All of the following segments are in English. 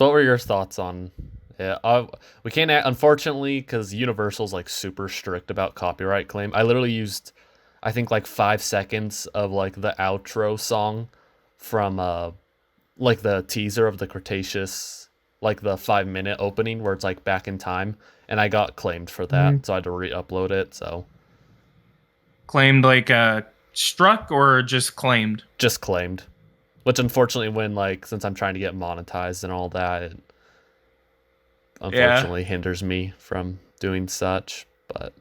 So what were your thoughts on? Yeah, we can't unfortunately because Universal's like super strict about copyright claim. I literally used, I think like 5 seconds of like the outro song from like the teaser of the Cretaceous, like the 5 minute opening where it's like back in time, and I got claimed for Mhm. that, so I had to re-upload it. So Claimed like struck or just claimed? just claimed, which unfortunately, when like since I'm trying to get monetized and all that, it Yeah. unfortunately hinders me from doing such. But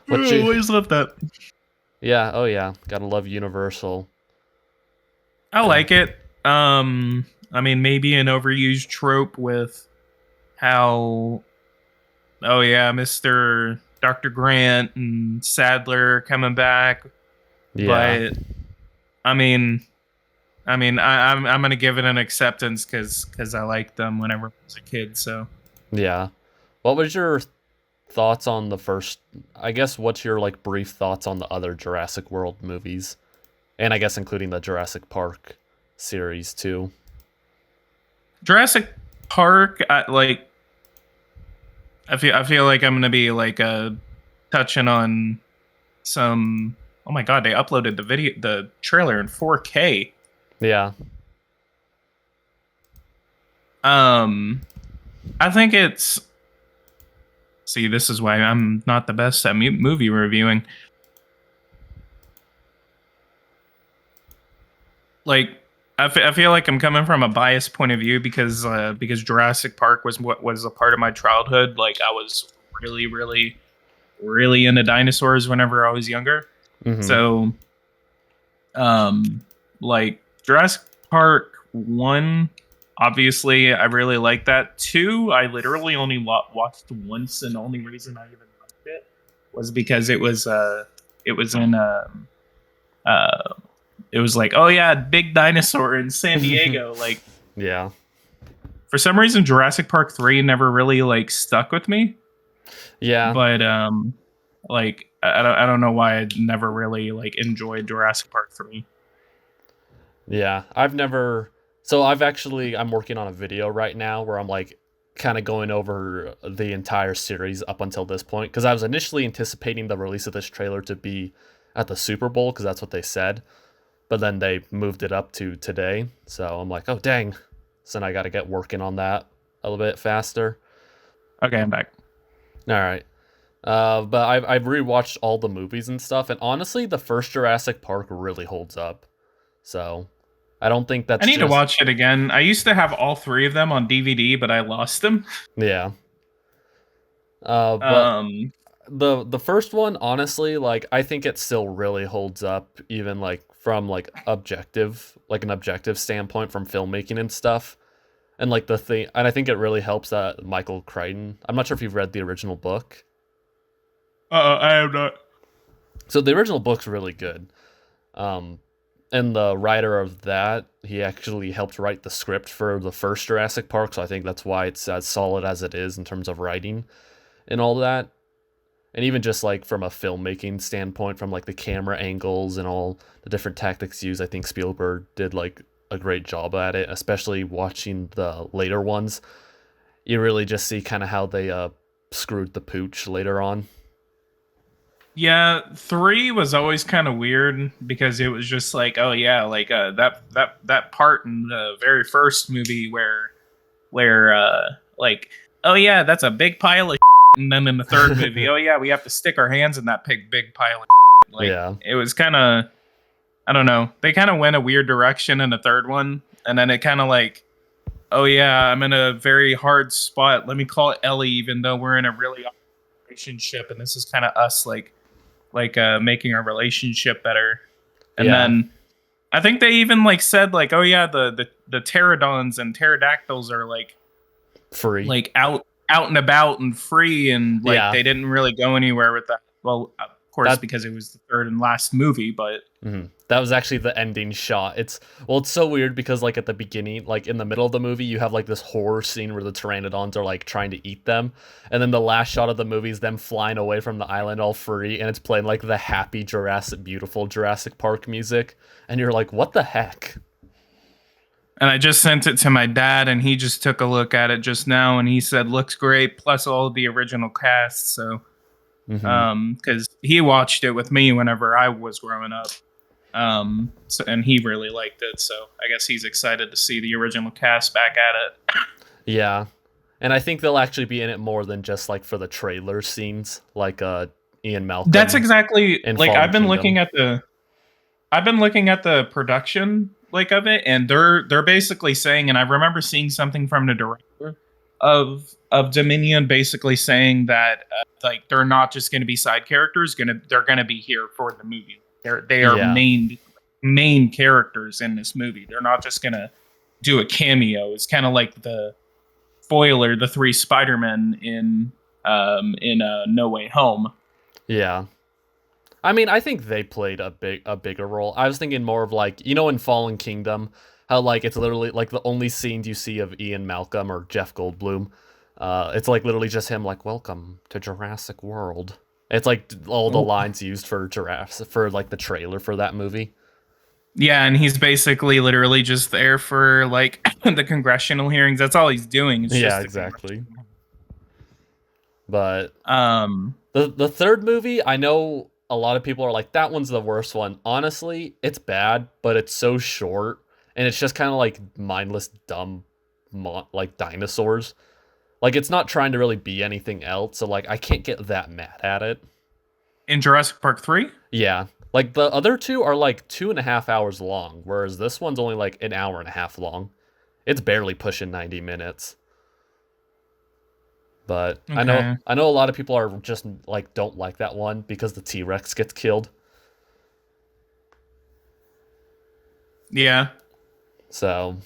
what Oh, you? always love that. Yeah, oh yeah, gotta love Universal. I And like it. I mean, maybe an overused trope with how, oh yeah, Mr. Dr. Grant and Sadler coming back, yeah, but I mean, I'm gonna give it an acceptance because I liked them whenever I was a kid. So yeah. What was your thoughts on the first? I guess what's your like brief thoughts on the other Jurassic World movies, and I guess including the Jurassic Park series too. Jurassic Park, I feel like I'm gonna be like touching on some. Oh my god, they uploaded the trailer in 4K. Yeah, Um, I think it's. See, this is why I'm not the best at movie reviewing. Like, I feel like I'm coming from a biased point of view because Jurassic Park was what was a part of my childhood. Like, I was really, really, really into dinosaurs whenever I was younger. mm-hmm. So, um, like Jurassic Park 1, obviously I really like that. 2, I literally only watched once, and the only reason I even liked it was because it was in uh it was like, oh yeah, big dinosaur in San Diego. Like, Yeah, for some reason Jurassic Park 3 never really like stuck with me, yeah, but like I don't know why I never really like enjoyed Jurassic Park 3. yeah. I've never. So I've actually I'm working on a video right now where I'm like kind of going over the entire series up until this point because I was initially anticipating the release of this trailer to be at the Super Bowl because that's what they said, but then they moved it up to today. So I'm like, oh dang. So then I got to get working on that a little bit faster. Okay, I'm back. All right. But I've rewatched all the movies and stuff, and honestly, the first Jurassic Park really holds up. So I don't think I that's need to just watch it again. I used to have all three of them on DVD, but I lost them. yeah. But Um, the first one, honestly, like I think it still really holds up, even like from like an objective standpoint from filmmaking and stuff. And like the thing, and I think it really helps that Michael Crichton. I'm not sure if you've read the original book. I am not. So the original book's really good. Um, and the writer of that, he actually helped write the script for the first Jurassic Park, so I think that's why it's as solid as it is in terms of writing and all that. And even just like from a filmmaking standpoint, from like the camera angles and all the different tactics used, I think Spielberg did like a great job at it, especially watching the later ones. You really just see kind of how they screwed the pooch later on. Yeah, 3 was always kind of weird because it was just like, oh yeah, like that part in the very first movie where like, oh yeah, that's a big pile of and then in the third movie, oh yeah, we have to stick our hands in that big pile of like Yeah. it was kind of, I don't know. They kind of went a weird direction in the third one, and then it kind of like, oh yeah, I'm in a very hard spot. Let me call it Ellie, even though we're in a really awkward relationship, and this is kind of us making our relationship better. And Yeah. then I think they even like said like, oh yeah, the pterodons and pterodactyls are Free. like out and about and free, and like Yeah. they didn't really go anywhere with that. Well, of course, That because it was the third and last movie, but That was actually the ending shot. It's so weird because like at the beginning, like in the middle of the movie, you have like this horror scene where the pteranodons are like trying to eat them, and then the last shot of the movie is them flying away from the island all free, and it's playing like the happy beautiful Jurassic Park music, and you're like, what the heck? And I just sent it to my dad, and he just took a look at it just now, and he said looks great, plus all of the original cast. So, Hmm. because he watched it with me whenever I was growing up, so, and he really liked it. So I guess he's excited to see the original cast back at it. Yeah, and I think they'll actually be in it more than just like for the trailer scenes, like Ian That's Malcolm exactly in like Fallen Kingdom. I've been looking at the production like of it, and they're basically saying, and I remember seeing something from the director of Dominion, basically saying that like they're not just going to be side characters, they're going to be here for the movie. They are Yeah, main characters in this movie. They're not just going to do a cameo. It's kind of like the spoiler, the three Spider-Men in No Way Home. yeah. I mean, I think they played a bigger role. I was thinking more of like, in Fallen Kingdom, how like it's literally like the only scenes you see of Ian Malcolm or Jeff Goldblum. It's like literally just him like, "Welcome to Jurassic World." It's like all the lines used for Jurassic for like the trailer for that movie. Yeah, and he's basically literally just there for like the congressional hearings. That's all he's doing. It's Yeah, just the exactly. congressional. But Um, the third movie, I know a lot of people are like, that one's the worst one. Honestly, it's bad, but it's so short, and it's just kind of like mindless, dumb, like dinosaurs. Like it's not trying to really be anything else, so like I can't get that mad at it. in Jurassic Park 3? Yeah, like the other two are like 2.5 hours long, whereas this one's only like an hour and a half long. It's barely pushing 90 minutes. But Okay. I know a lot of people are just like don't like that one because the T-Rex gets killed. Yeah. So,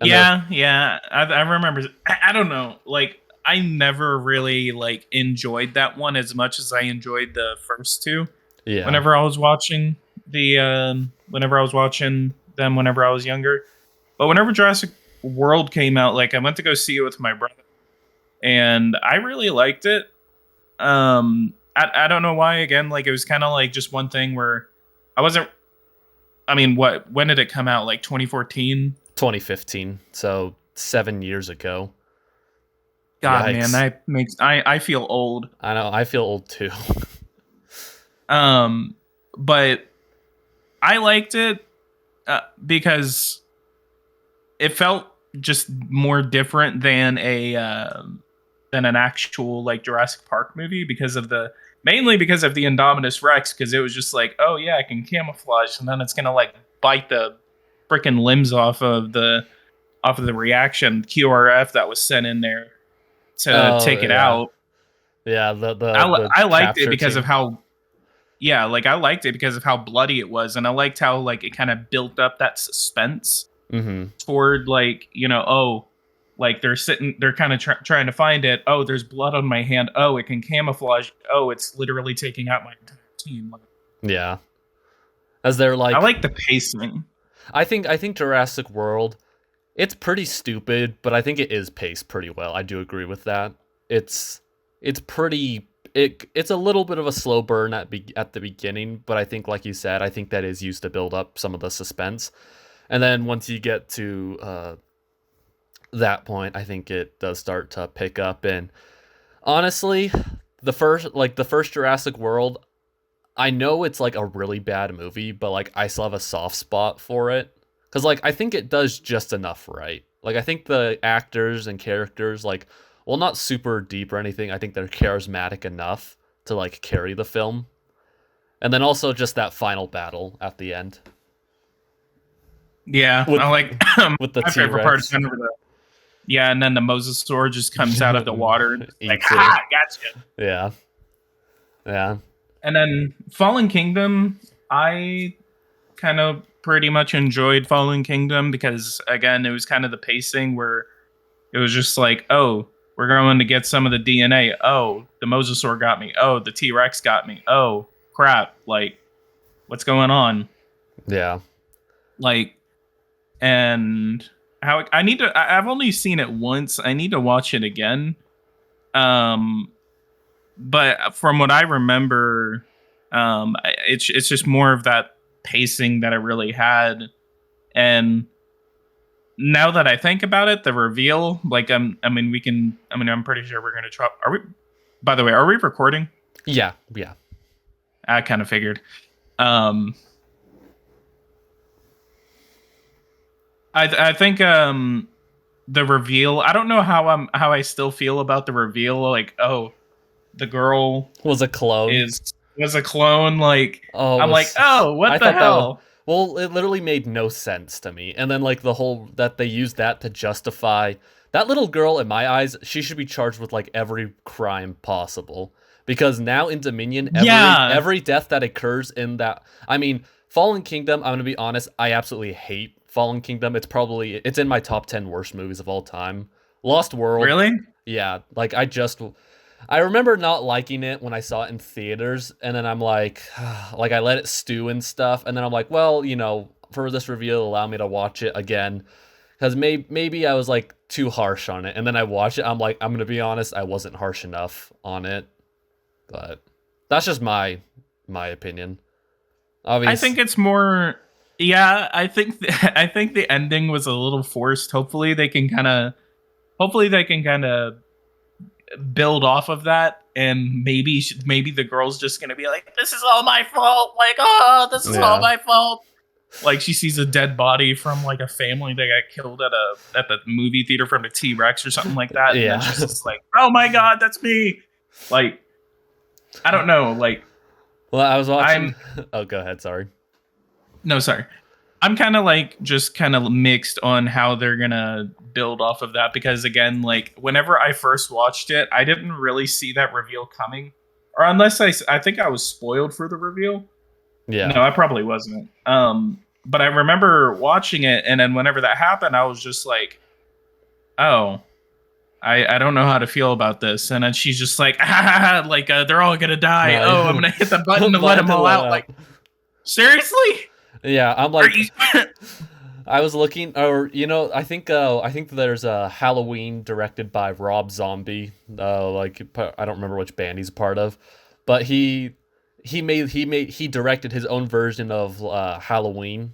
and then Yeah. I remember. I don't know. Like, I never really like enjoyed that one as much as I enjoyed the first two. yeah. Whenever I was watching whenever I was watching them, whenever I was younger. But whenever Jurassic World came out, like I went to go see it with my brother, and I really liked it. I don't know why. Again, like it was kind of like just one thing where I wasn't. I mean, what? When did it come out? Like 2014. 2015. So 7 years ago. God, man, Yikes. that makes I feel old. I know. I feel old too. Um, but I liked it because it felt just more different than an actual like Jurassic Park movie because of the mainly because of the Indominus Rex, because it was just like, oh yeah, I can camouflage, and then it's gonna like bite the freaking limbs off of the reaction QRF that was sent in there to Oh take it yeah, out. yeah. The I liked it capture because of team. how yeah, like I liked it because of how bloody it was, and I liked how like it kind of built up that suspense Mm-hmm. toward like oh, like they're kind of trying to find it. Oh, there's blood on my hand. Oh, it can camouflage. Oh, it's literally taking out my entire team. Like, Yeah. As they're I like, like the pacing. I think Jurassic World, it's pretty stupid, but I think it is paced pretty well. I do agree with that. It's it's pretty it's a little bit of a slow burn at the beginning, but I think like you said, I think that is used to build up some of the suspense. And then once you get to that point, I think it does start to pick up. And honestly, the first Jurassic World, I know it's like a really bad movie, but like I still have a soft spot for it because like I think it does just enough right. Like I think the actors and characters like, well, not super deep or anything. I think they're charismatic enough to like carry the film, and then also just that final battle at the end Yeah, with I like with the my T favorite part is Rex whenever and then the Mosasaur just comes out of the water and just like, eats it. ha, gotcha. Yeah, yeah, And then Fallen Kingdom, I kind of pretty much enjoyed Fallen Kingdom because again, it was kind of the pacing where it was just like, oh, we're going to get some of the DNA. Oh, the Mosasaur got me. Oh, the T Rex got me. Oh, crap! Like, what's going on? yeah. Like, and how I need to. I've only seen it once. I need to watch it again. Um, but from what I remember, it's just more of that pacing that I really had, and now that I think about it, the reveal, like, I mean, we can. I mean, I'm pretty sure we're gonna try. Are we? By the way, are we recording? Yeah, yeah. I kind of figured. Um, I think the reveal. I don't know how I still feel about the reveal. Like, oh, the girl Was a clone. was a clone. Like, Oh, it I'm like, was. oh, what I the thought that was. hell? Well, it literally made no sense to me. And then, like, the whole that they used that to justify that little girl, in my eyes, she should be charged with, like, every crime possible. Because now in Dominion, Yeah, every death that occurs in that. I mean, Fallen Kingdom, I'm going to be honest, I absolutely hate Fallen Kingdom. It's in my top 10 worst movies of all time. Lost World, really? yeah, like I remember not liking it when I saw it in theaters, and then I'm like, like I let it stew and stuff, and then I'm like, well, for this review, allow me to watch it again, because maybe I was like too harsh on it, and then I watch it, I'm like, I'm gonna be honest, I wasn't harsh enough on it, but that's just my opinion. I think Obviously, it's more. Yeah, I think I think the ending was a little forced. Hopefully they can kind of build off of that, and maybe the girl's just gonna be like, "This is all my fault." Like, oh, this is all yeah, my fault. Like she sees a dead body from like a family that got killed at the movie theater from a T-Rex or something like that, and then yeah. she's just like, "Oh my god, that's me." Like, I don't know. Like, Well, I was watching. I'm Oh, go ahead. Sorry. no, sorry. I'm kind of like just kind of mixed on how they're gonna build off of that, because again, like whenever I first watched it, I didn't really see that reveal coming, or unless I think I was spoiled for the reveal. Yeah. No, I probably wasn't. But I remember watching it, and then whenever that happened, I was just like, oh, I don't know how to feel about this. And then she's just like, ah, like they're all gonna die. Oh, I'm No. gonna hit the button to let Glad them to all let out. Like, seriously? Yeah, I'm Are like, you? I was looking, or I think there's a Halloween directed by Rob Zombie. I don't remember which band he's part of, but he directed his own version of Halloween,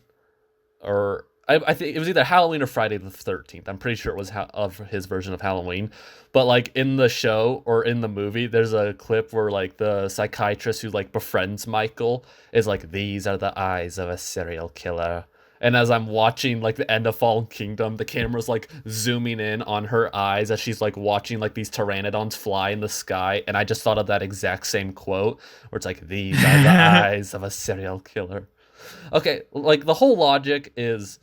or I think it was either Halloween or Friday the 13th. I'm pretty sure it was of his version of Halloween. But like in the show or in the movie, there's a clip where like the psychiatrist who like befriends Michael is like, "These are the eyes of a serial killer." And as I'm watching like the end of Fallen Kingdom, the camera's like zooming in on her eyes as she's like watching like these pteranodons fly in the sky, and I just thought of that exact same quote where it's like, "These are the eyes of a serial killer." Okay, like the whole logic is,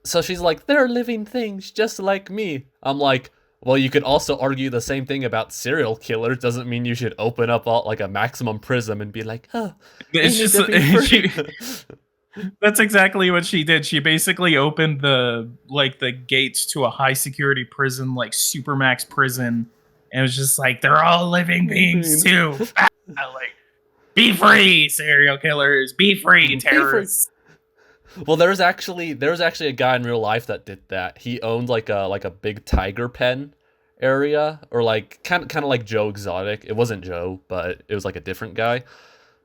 so she's like, "They're living things just like me." I'm like, well, you could also argue the same thing about serial killers. Doesn't mean you should open up all, like a maximum prison and be like, "Oh, they It's need just to be free." she, that's exactly what she did. She basically opened the gates to a high security prison, like supermax prison, and it was just like, they're all living beings too. Like, be free, serial killers. Be free, Be free. terrorists. Well, there was actually a guy in real life that did that. He owned like a big tiger pen area, or like kind of like Joe Exotic. It wasn't Joe, but it was like a different guy.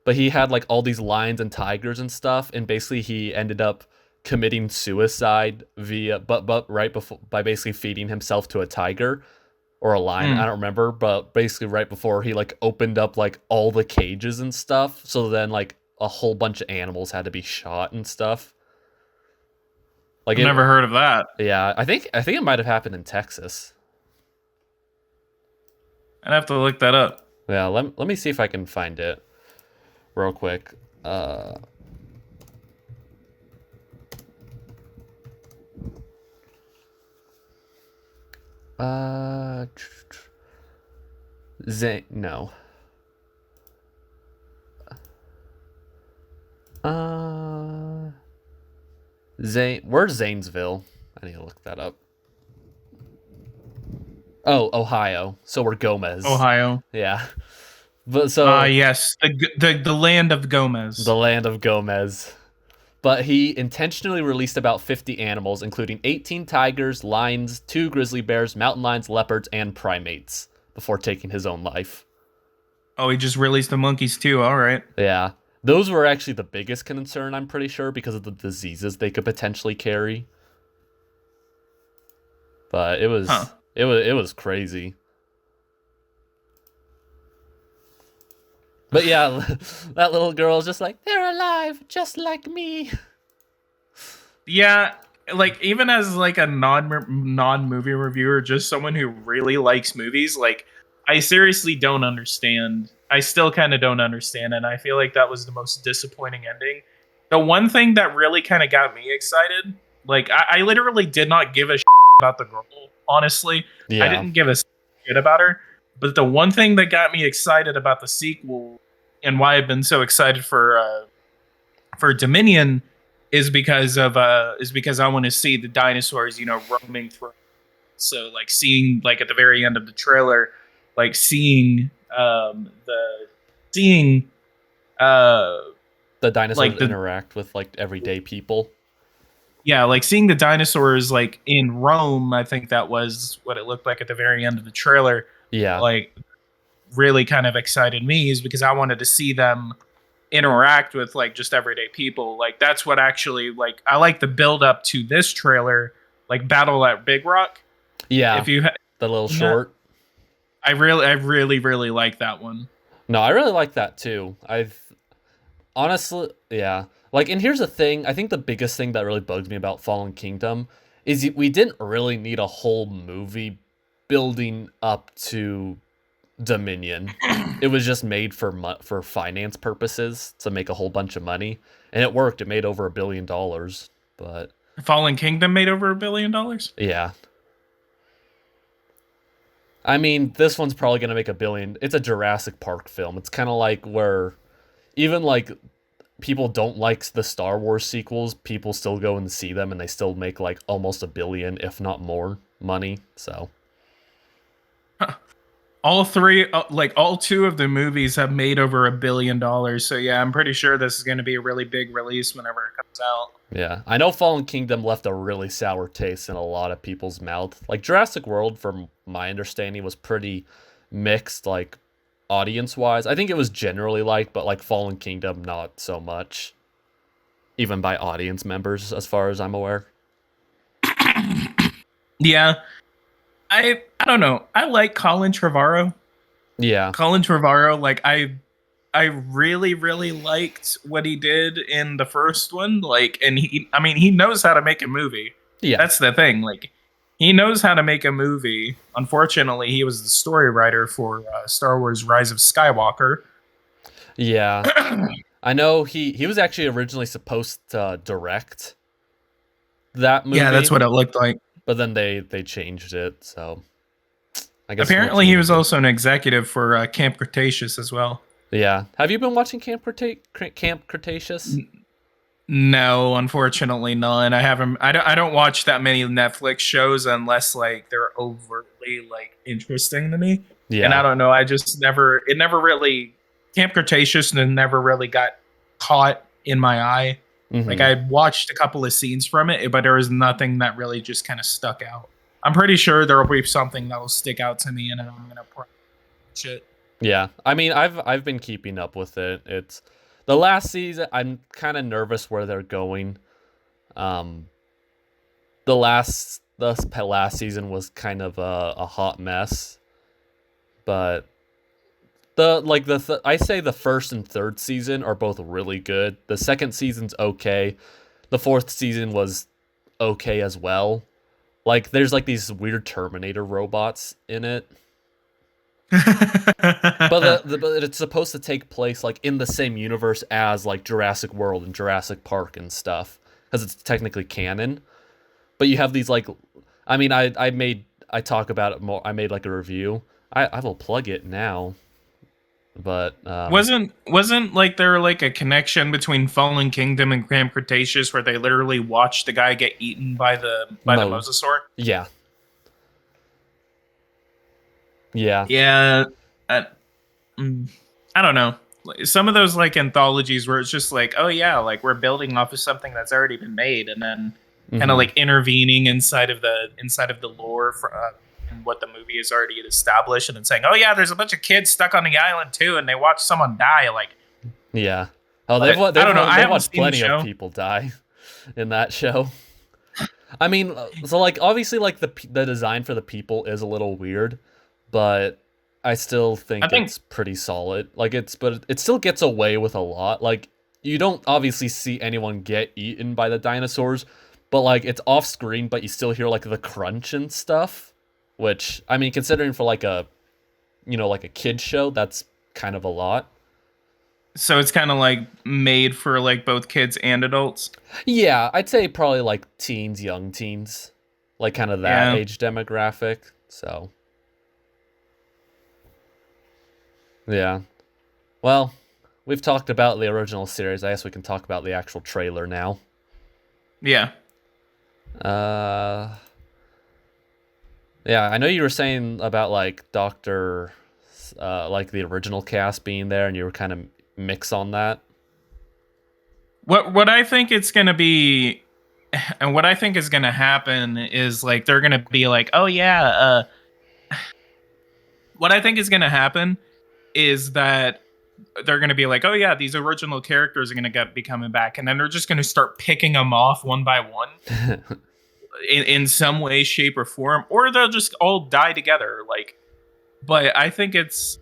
But he had like all these lions and tigers and stuff, and basically he ended up committing suicide via but right before, by basically feeding himself to a tiger or a lion, I Mm. don't remember, but basically right before he like opened up like all the cages and stuff, so then like a whole bunch of animals had to be shot and stuff. Like I've it, never heard of that. yeah, I think it might have happened in Texas. I'd have to look that up. Yeah, let me see if I can find it real quick. Uh, uh, Zane, no. Uh, Zane, where's Zanesville? I need to look that up. Oh, Ohio. So we're Gomez. Ohio. Yeah. But Yes, the land of Gomez. the land of Gomez. But he intentionally released about 50 animals, including 18 tigers, lions, 2 grizzly bears, mountain lions, leopards, and primates, before taking his own life. Oh, he just released the monkeys too. All right. Yeah. Those were actually the biggest concern, I'm pretty sure, because of the diseases they could potentially carry. But Huh. it was crazy. But yeah, that little girl is just like, they're alive, just like me. Yeah, like even as like a non movie reviewer, just someone who really likes movies, like I seriously don't understand. I still kind of don't understand, and I feel like that was the most disappointing ending. The one thing that really kind of got me excited, like I literally did not give a shit about the girl. Honestly, I Yeah. didn't give a shit about her. But the one thing that got me excited about the sequel and why I've been so excited for Dominion is because I want to see the dinosaurs, roaming through. So like seeing like at the very end of the trailer, like seeing uh The dinosaurs like the interact with like everyday people. yeah, like seeing the dinosaurs like in Rome, I think that was what it looked like at the very end of the trailer. Yeah. Like really kind of excited me is because I wanted to see them interact with like just everyday people. Like that's what actually like I like the build up to this trailer, like Battle at Big Rock. Yeah. If you The little that, short. I really like that one. No, I really like that too. I've honestly, yeah. Like, and here's the thing. I think the biggest thing that really bugs me about Fallen Kingdom is we didn't really need a whole movie building up to Dominion. It was just made for finance purposes to make a whole bunch of money, and it worked. It made over $1 billion. But Fallen Kingdom made over $1 billion. yeah, I mean, this one's probably gonna make 1 billion. It's a Jurassic Park film. It's kind of like where even like people don't like the Star Wars sequels, people still go and see them, and they still make like almost 1 billion, if not more, money. So All three, like all two of the movies have made over $1 billion. So yeah, I'm pretty sure this is going to be a really big release whenever it comes out. yeah, I know Fallen Kingdom left a really sour taste in a lot of people's mouth. Like Jurassic World, from my understanding, was pretty mixed, like audience wise. I think it was generally liked, but like Fallen Kingdom, not so much, even by audience members, as far as I'm aware. Yeah, I don't know. I like Colin Trevorrow. Yeah, Colin Trevorrow, like I really really liked what he did in the first one. Like, and I mean, he knows how to make a movie. yeah, That's the thing. Like, he knows how to make a movie. Unfortunately, he was the story writer for Star Wars: Rise of Skywalker. yeah. I know he was actually originally supposed to direct that Yeah, that's movie, what it looked like. but then they changed it. So I guess what Apparently, can he you was do? also an executive for Camp Cretaceous as well. Yeah. Have you been watching Camp Cretaceous? No, unfortunately not. I haven't. I don't watch that many Netflix shows unless like they're overtly like interesting to me. And I Yeah. don't know. I just never. It never really. Camp Cretaceous never really got caught in my eye. Like Mm-hmm. I watched a couple of scenes from it, but there was nothing that really just kind of stuck out. I'm pretty sure there will be something that will stick out to me, and then I'm gonna watch it. Yeah. I mean, I've been keeping up with it. It's the last season. I'm kind of nervous where they're going. Um, the last season was kind of a hot mess, but I say the first and third season are both really good. The second season's okay. The fourth season was okay as well. Like there's like these weird Terminator robots in it, but it's supposed to take place like in the same universe as like Jurassic World and Jurassic Park and stuff because it's technically canon. But you have these like, I mean, I talk about it more. I made like a review. I will plug it now, but wasn't like there like a connection between Fallen Kingdom and Camp Cretaceous where they literally watched the guy get eaten by the Mo mosasaur? yeah, yeah, Yeah, I, I don't know. Some of those like anthologies where it's just like, oh yeah, like we're building off of something that's already been made, and then kind of hmm like intervening inside of the lore for and what the movie has already established, and then saying, oh yeah, there's a bunch of kids stuck on the island too, and they watch someone die. Like, yeah. Oh, But I don't know. I they've haven't watched seen the plenty of show. people die in that show. I mean, so like obviously like the design for the people is a little weird, but I still I think think it's pretty solid. Like but it still gets away with a lot. Like you don't obviously see anyone get eaten by the dinosaurs, but like it's off screen, but you still hear like the crunch and stuff, which I mean considering for like a like a kid show, that's kind of a lot. so. It's kind of like made for like both kids and adults. Yeah, I'd say probably like teens, young teens, like kind of that Yeah. age demographic. So, yeah. Well, we've talked about the original series. I guess we can talk about the actual trailer now. Yeah. Uh, yeah, I know you were saying about like like the original cast being there, and you were kind of mix on that. What I think it's gonna be, and what I think is gonna happen is like they're gonna be like, oh yeah. What I think is gonna happen is that they're gonna be like, oh yeah, these original characters are gonna be coming back, and then they're just gonna start picking them off one by one in some way, shape, or form, or they'll just all die together. Like, but I think it's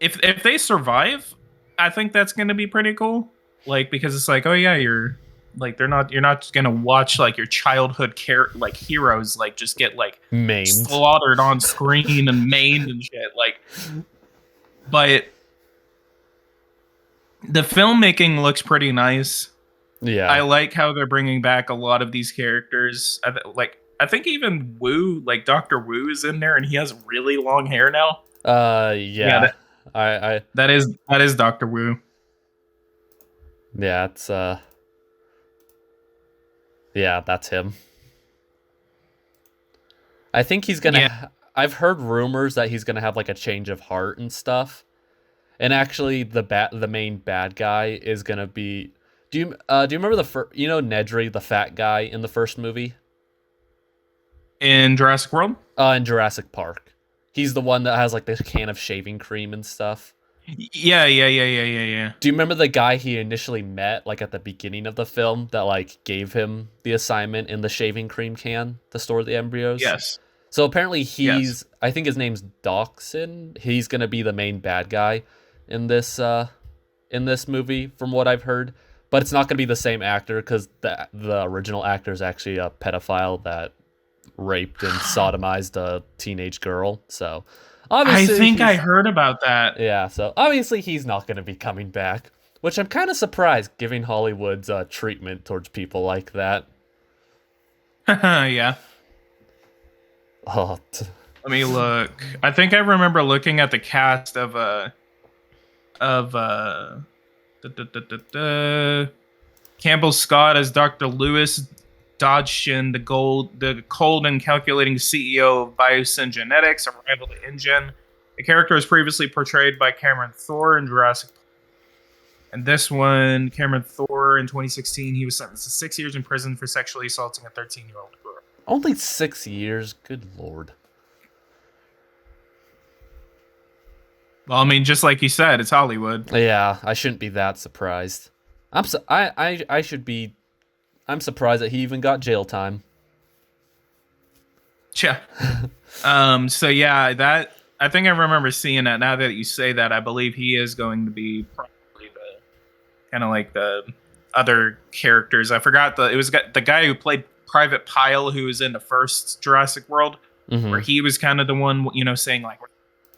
if they survive, I think that's gonna be pretty cool. Like because it's like, oh yeah, you're not just gonna watch like your childhood like heroes like just get like Maimed. slaughtered on screen and maimed and shit. Like, but the filmmaking looks pretty nice. Yeah. I like how they're bringing back a lot of these characters. I think even Wu, like Doctor Wu, is in there, and he has really long hair now. Yeah. I that is Doctor Wu. Yeah, it's yeah, that's him. I think he's gonna. Yeah. I've heard rumors that he's gonna have like a change of heart and stuff. And actually, the main bad guy is gonna be. Do you remember Nedry, the fat guy in the first movie? In Jurassic World? In Jurassic Park. He's the one that has like this can of shaving cream and stuff. Yeah. Do you remember the guy he initially met, like at the beginning of the film, that like gave him the assignment in the shaving cream can to store the embryos? Yes. So apparently I think his name's Dachshund. He's gonna be the main bad guy in this movie, from what I've heard. But it's not gonna be the same actor because the original actor is actually a pedophile that raped and sodomized a teenage girl. So obviously, I think I heard about that. Yeah, so obviously he's not going to be coming back, which I'm kind of surprised, given Hollywood's treatment towards people like that. Yeah. Oh, Let me look. I think I remember looking at the cast of Campbell Scott as Dr. Lewis Dodgson, the cold and calculating CEO of Biosyn Genetics, a rival to InGen. The character was previously portrayed by Cameron Thor in Jurassic. And this one, Cameron Thor, in 2016, he was sentenced to 6 years in prison for sexually assaulting a 13-year-old girl. Only 6 years? Good lord. Well, I mean, just like you said, it's Hollywood. Yeah, I shouldn't be that surprised. I'm surprised that he even got jail time. Yeah. So yeah, that I think I remember seeing that. Now that you say that, I believe he is going to be probably the kind of like the other characters. I forgot it was the guy who played Private Pyle, who was in the first Jurassic World, where he was kind of the one, saying like,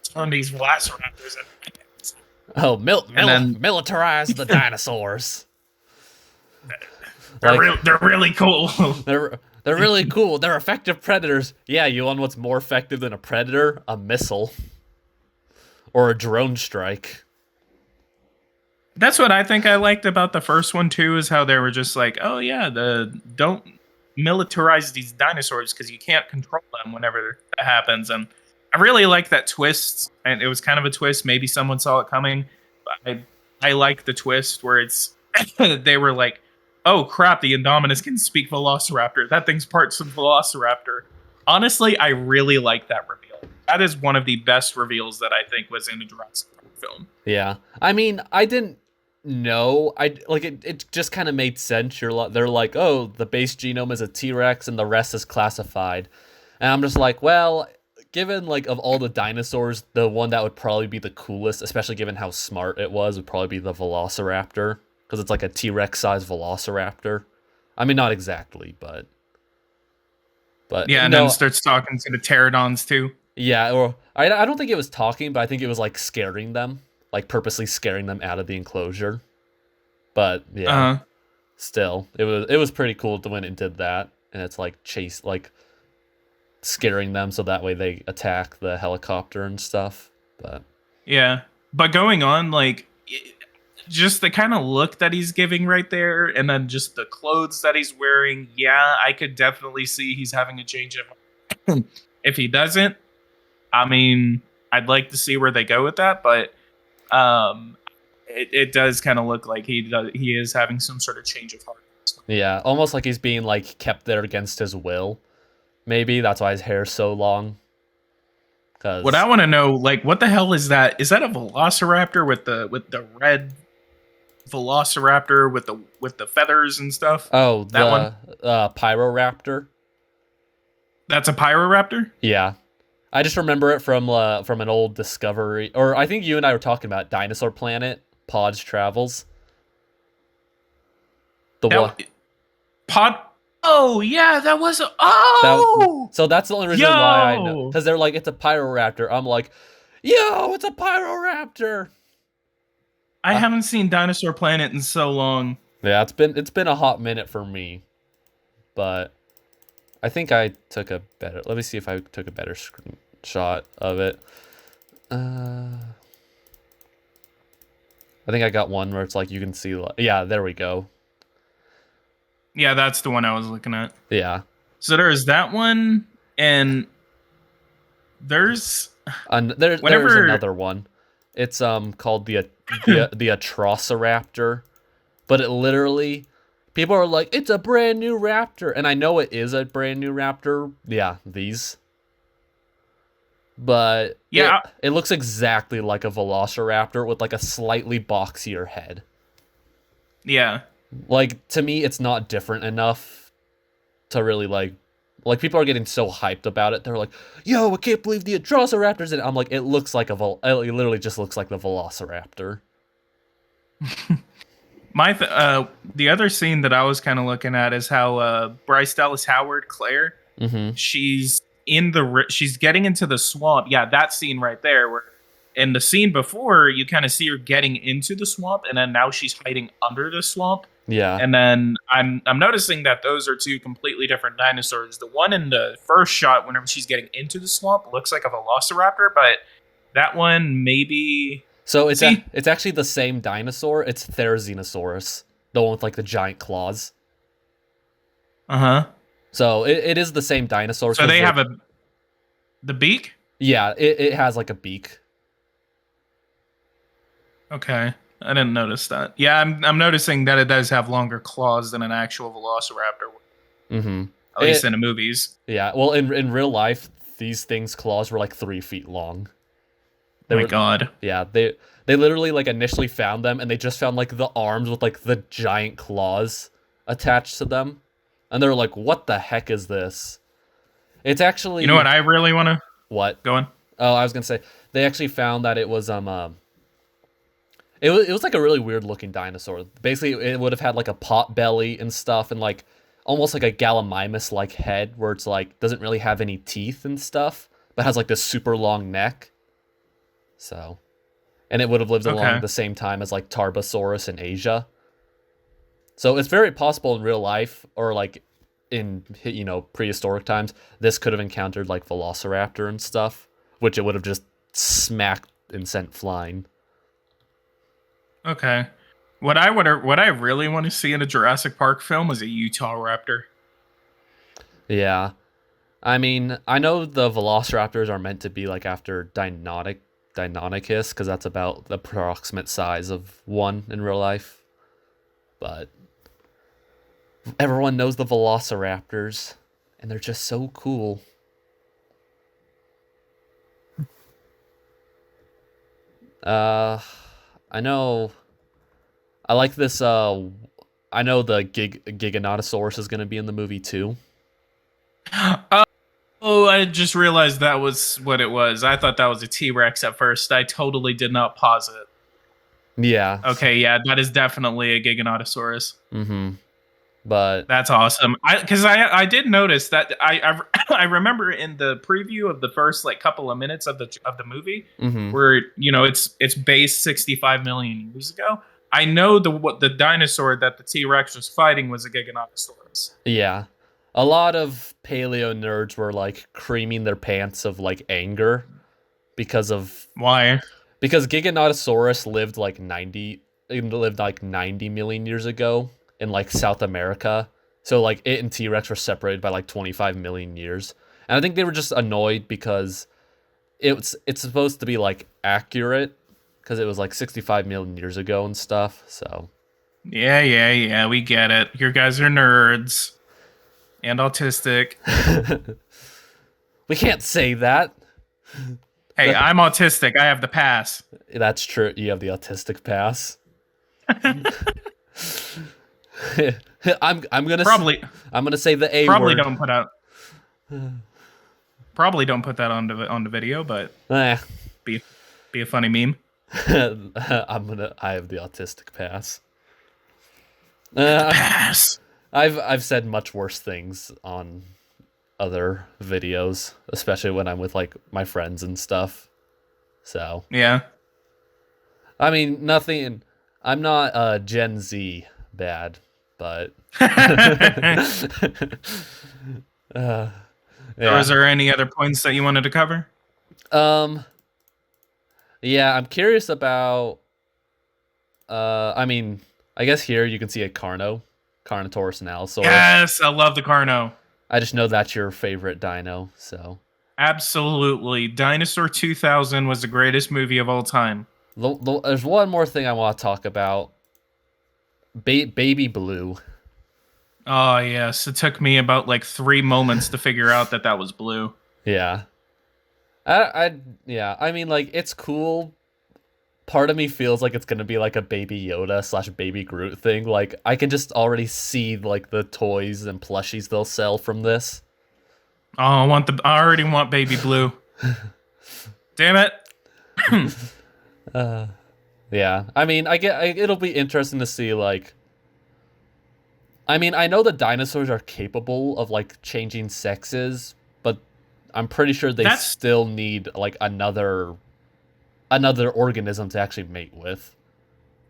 "Turn these velociraptors." Oh, militarize the dinosaurs. They're really cool. They're really cool. They're effective predators. Yeah, you want what's more effective than a predator? A missile. Or a drone strike. That's what I think I liked about the first one too, is how they were just like, oh yeah, don't militarize these dinosaurs because you can't control them whenever that happens. And I really like that twist. And it was kind of a twist. Maybe someone saw it coming. But I like the twist where it's they were like, oh crap, the Indominus can speak Velociraptor. That thing's parts of Velociraptor. Honestly, I really like that reveal. That is one of the best reveals that I think was in a Jurassic Park film. Yeah. I mean, I didn't No, I like it. It just kind of made sense. They're like, oh, the base genome is a T-Rex, and the rest is classified. And I'm just like, well, given like of all the dinosaurs, the one that would probably be the coolest, especially given how smart it was, would probably be the Velociraptor because it's like a T-Rex sized Velociraptor. I mean, not exactly, but Yeah, and then no, starts talking to the pterodons too. yeah. Or I don't think it was talking, but I think it was like scaring them, like purposely scaring them out of the enclosure. But yeah, Uh, still, it was pretty cool when it did that, and it's like scaring them so that way they attack the helicopter and stuff. But yeah, but going on just the kind of look that he's giving right there, and then just the clothes that he's wearing. Yeah, I could definitely see he's having a change of. If he doesn't, I mean, I'd like to see where they go with that, but it does kind of look like he is having some sort of change of heart. yeah, almost like he's being like kept there against his will. Maybe that's why his hair's so long. What I Cause want to know, like, what the hell is that? Is that a Velociraptor with the red Velociraptor with the feathers and stuff? oh, That one? the Pyroraptor. That's a Pyroraptor? Yeah, I just remember it from an old Discovery, or I think you and I were talking about Dinosaur Planet, Pod's Travels. The one That pod. Oh yeah, that was. that Oh, so that's the only reason why I know, yo! because they're like it's a Pyroraptor. I'm like, yo, it's a Pyroraptor. I Uh, haven't seen Dinosaur Planet in so long. yeah, it's been a hot minute for me, but I think I took a better. Let me see if I took a better screenshot of it. Uh, I think I got one where it's like you can see. Yeah, there we go. Yeah, that's the one I was looking at. Yeah, So there's that one, and there's and there's whenever. another one. It's called the Atrociraptor, but it literally people are like it's a brand new raptor, and I know it is a brand new raptor. Yeah, these, but Yeah, it looks exactly like a Velociraptor with like a slightly boxier head. yeah. Like to me, it's not different enough to really like people are getting so hyped about it. They're like, "Yo, I can't believe the Atrociraptors!" And I'm like, it looks like it literally just looks like the Velociraptor. The other scene that I was kind of looking at is how Bryce Dallas Howard, Claire, Mm-hmm. she's getting into the swamp. Yeah, that scene right there. Where in the scene before, you kind of see her getting into the swamp, and then now she's hiding under the swamp. Yeah. And then I'm noticing that those are two completely different dinosaurs. The one in the first shot, whenever she's getting into the swamp, looks like a Velociraptor, but that one maybe. So See, it's actually the same dinosaur. It's Therizinosaurus, the one with like the giant claws. uh huh. So it is the same dinosaur. So 'Cause they have the beak. yeah, it has like a beak. Okay, I didn't notice that. Yeah, I'm noticing that it does have longer claws than an actual Velociraptor, Mm-hmm. at least in the movies. Yeah. Well, in real life, these things' claws were like 3 feet long. Oh They my were God. yeah they literally like initially found them and they just found like the arms with like the giant claws attached to them, and they're like, what the heck is this? It's You know actually what I really want to what? go on? Oh, I was gonna say they actually found that it was it was like a really weird looking dinosaur. Basically, it would have had like a pot belly and stuff, and like almost like a Gallimimus like head, where it's like doesn't really have any teeth and stuff, but has like this super long neck. So, and it would have lived along Okay. the same time as like Tarbosaurus in Asia. So it's very possible in real life, or like in prehistoric times, this could have encountered like Velociraptor and stuff, which it would have just smacked and sent flying. Okay. What I really want to see in a Jurassic Park film is a Utah Raptor. Yeah. I mean, I know the Velociraptors are meant to be like after Deinonychus, because that's about the approximate size of one in real life. But everyone knows the Velociraptors, and they're just so cool. Uh, I know I like this. I know the Giganotosaurus is going to be in the movie too. Oh, I just realized that was what it was. I thought that was a T-Rex at first. I totally did not pause it. Yeah. Okay, yeah, that is definitely a Giganotosaurus. Mm-hmm. But That's awesome. I did notice that I remember in the preview of the first like couple of minutes of the movie mm-hmm. where it's based 65 million years ago. I know the dinosaur that the T-Rex was fighting was a Giganotosaurus. Yeah. A lot of paleo nerds were like creaming their pants of like anger because Why? Giganotosaurus lived like 90 million years ago in like South America. So like it and T-Rex were separated by like 25 million years. And I think they were just annoyed because it's supposed to be like accurate because it was like 65 million years ago and stuff. So Yeah, we get it. You guys are nerds and autistic. We can't say that. Hey, I'm autistic. I have the pass. That's true. You have the autistic pass. I'm gonna say the A probably word. Probably don't put that on the video, but be a funny meme. I have the autistic pass. Pass. I've said much worse things on other videos, especially when I'm with like my friends and stuff. So yeah, I mean nothing. I'm not Gen Z bad, but yeah. So is there any other points that you wanted to cover? Yeah, I'm curious about. I mean, I guess here you can see a Carnotaurus and Allosaurus. Yes, I love the Carno. I just know that's your favorite dino, so. Absolutely. Dinosaur 2000 was the greatest movie of all time. There's one more thing I want to talk about. Baby Blue. Oh, yes. It took me about like 3 moments to figure out that was Blue. Yeah. I mean, like, it's cool. Part of me feels like it's going to be like a Baby Yoda / Baby Groot thing. Like, I can just already see, like, the toys and plushies they'll sell from this. Oh, I already want Baby Blue. Damn it. Yeah. I mean, it'll be interesting to see, like... I mean, I know the dinosaurs are capable of, like, changing sexes, but I'm pretty sure they still need, like, another organism to actually mate with.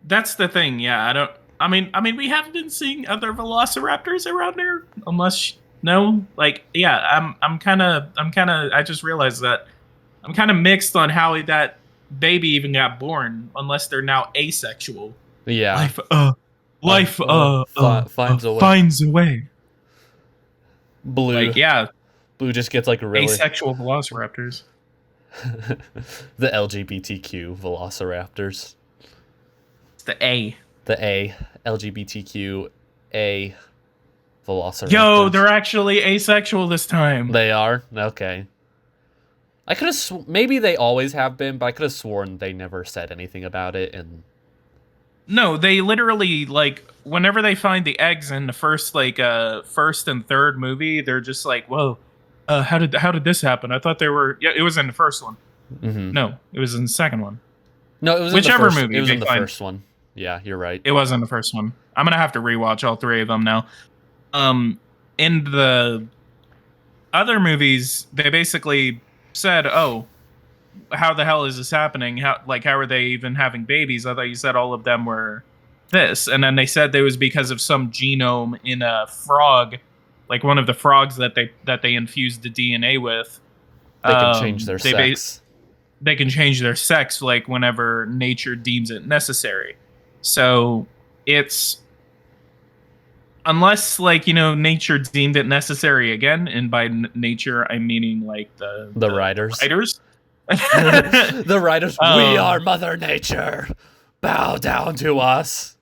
That's the thing, yeah. I mean, we haven't been seeing other velociraptors around there, unless no, like, yeah. I'm kind of. I just realized that I'm kind of mixed on how that baby even got born, unless they're now asexual. Yeah, life finds a way. Finds a way. Blue, like, yeah. Blue just gets like really asexual velociraptors. The LGBTQ velociraptors. It's the A. The A. LGBTQ A velociraptors. Yo, they're actually asexual this time. They are? Okay. I could have maybe they always have been, but I could have sworn they never said anything about it. And no, they literally, like, whenever they find the eggs in the first and third movie, they're just like, whoa. How did this happen? I thought they were. Yeah, it was in the first one. Mm-hmm. No, it was in the second one. No, it was whichever in the first, movie. It was in the first one. Yeah, you're right. It was in the first one. I'm gonna have to rewatch all 3 of them now. In the other movies, they basically said, "Oh, how the hell is this happening? How are they even having babies?" I thought you said all of them were this, and then they said it was because of some genome in a frog. Like one of the frogs that they infused the DNA with. They can change their sex. They can change their sex, like, whenever nature deems it necessary. So it's... Unless, like, nature deemed it necessary again, and by nature, I'm meaning, like, the writers. The writers, we are Mother Nature. Bow down to us.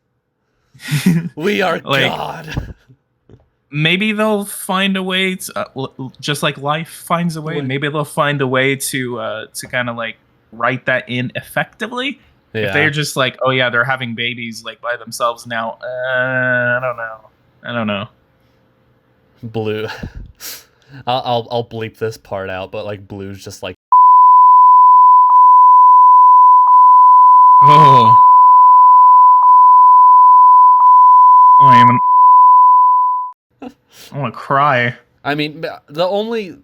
We are God. Maybe they'll find a way to, just like life finds a way. Maybe they'll find a way to kind of like write that in effectively. If they're Yeah, just like, oh yeah, they're having babies like by themselves now, I don't know. I don't know. Blue. I'll bleep this part out, but like Blue's just like Oh, I want to cry. I mean, the only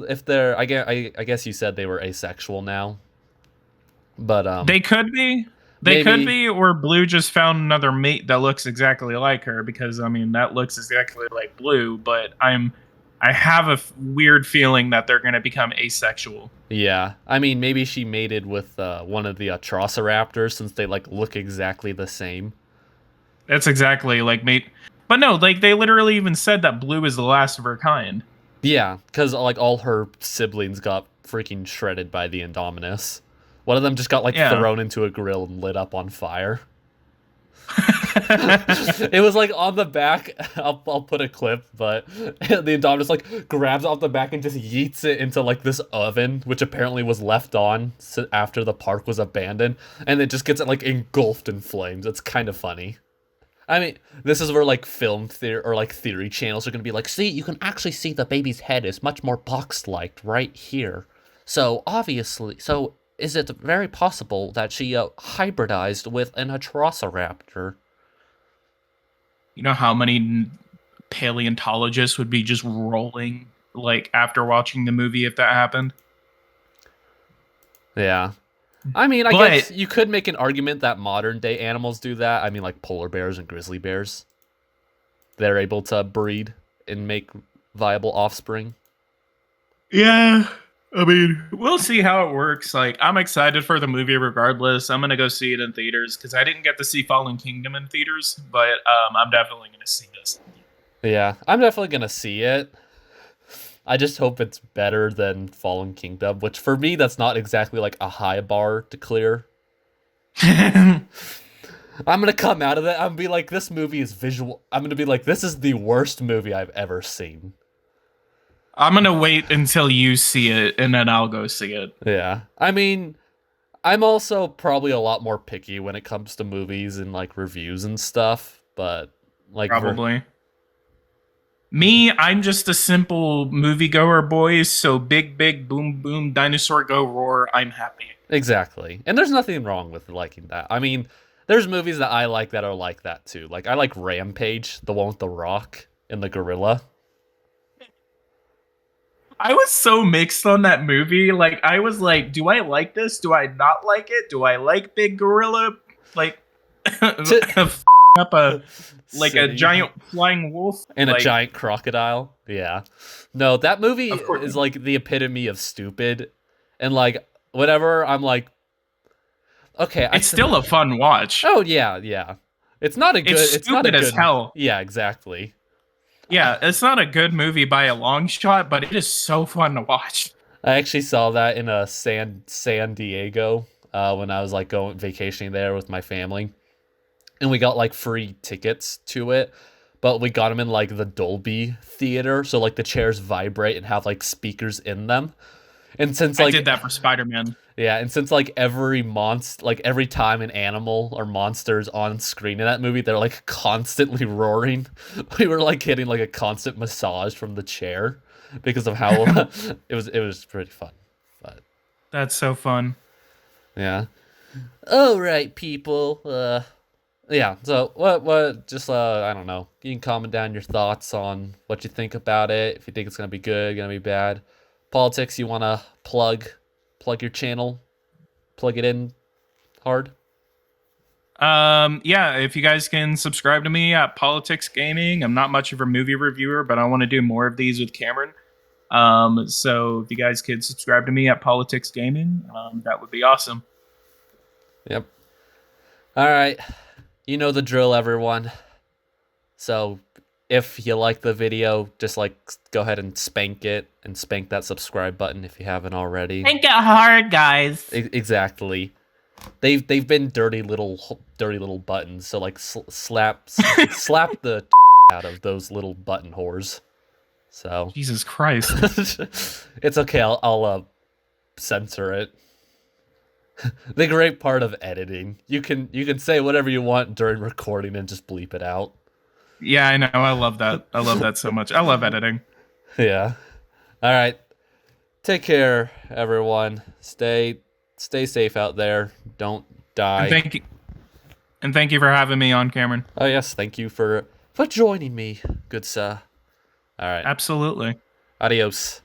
if they're I guess you said they were asexual now, but They could be. They could maybe be, or Blue just found another mate that looks exactly like her because I mean that looks exactly like Blue, but I have a weird feeling that they're gonna become asexual. yeah. I mean, maybe she mated with one of the Atrociraptors since they like look exactly the same. That's exactly like mate. But no, like they literally even said that Blue is the last of her kind. Yeah, because like all her siblings got freaking shredded by the Indominus. One of them just got like Yeah. thrown into a grill and lit up on fire. It was like on the back. I'll put a clip, but the Indominus like grabs off the back and just yeets it into like this oven, which apparently was left on after the park was abandoned, and it just gets it like engulfed in flames. It's kind of funny. I mean, this is where like film theory or like theory channels are gonna be like, see, you can actually see the baby's head is much more box-like right here. So obviously, so is it very possible that she hybridized with an Atrociraptor? You know how many paleontologists would be just rolling like after watching the movie if that happened? Yeah. I mean, I But guess you could make an argument that modern day animals do that. I mean, like polar bears and grizzly bears. They're able to breed and make viable offspring. yeah, I mean, we'll see how it works. Like, I'm excited for the movie regardless. I'm gonna go see it in theaters because I didn't get to see Fallen Kingdom in theaters, but I'm definitely gonna see this. Yeah, I'm definitely gonna see it. I just hope it's better than Fallen Kingdom, which for me that's not exactly like a high bar to clear. I'm gonna come out of it. I'm gonna be like, this movie is visual. I'm gonna be like, this is the worst movie I've ever seen. I'm gonna wait until you see it and then I'll go see it. Yeah, I mean, I'm also probably a lot more picky when it comes to movies and like reviews and stuff. But like, Probably. Me, I'm just a simple moviegoer, boys. So big, big, boom, boom, dinosaur go roar. I'm happy. exactly, and there's nothing wrong with liking that. I mean, there's movies that I like that are like that too. Like I like Rampage, the one with the Rock and the gorilla. I was so mixed on that movie. Like, I was like, do I like this? Do I not like it? Do I like Big Gorilla? Like, up a like a City. giant flying wolf And like, a giant crocodile. Yeah. No, that movie Of course. is like the epitome of stupid. And like whatever, I'm like, okay, It's still a fun watch. oh yeah, yeah. It's not a good. It's not a stupid as good. hell. Yeah, exactly. Yeah, it's not a good movie by a long shot, but it is so fun to watch. I actually saw that in a San Diego when I was like going vacationing there with my family, and we got like free tickets to it, but we got them in like the Dolby theater, so like the chairs vibrate and have like speakers in them. And since I like did that for Spider-Man. yeah, and since like every monster, like every time an animal or monster is on screen in that movie, they're like constantly roaring. We were like getting like a constant massage from the chair because of how it was pretty fun. But That's so fun. yeah. All right, people. Yeah. So what? Just I don't know. You can comment down your thoughts on what you think about it. If you think it's gonna be good, gonna be bad. Politics. You wanna plug your channel, plug it in hard. Yeah, if you guys can subscribe to me at Politics Gaming. I'm not much of a movie reviewer, but I want to do more of these with Cameron. So if you guys could subscribe to me at Politics Gaming, that would be awesome. Yep. All right. You know the drill, everyone. So if you like the video, just like go ahead and spank it and spank that subscribe button if you haven't already. Make it hard, guys. Exactly. They've been dirty little buttons. So like slap the out of those little button whores. So Jesus Christ. it's okay. I'll censor it. The great part of editing. You can say whatever you want during recording and just bleep it out. Yeah, I know. I love that. I love that so much. I love editing. Yeah. All right. Take care, everyone. Stay safe out there. Don't And die. thank you for having me on, Cameron. Oh yes, thank you for joining me, good sir. All right. Absolutely. Adios.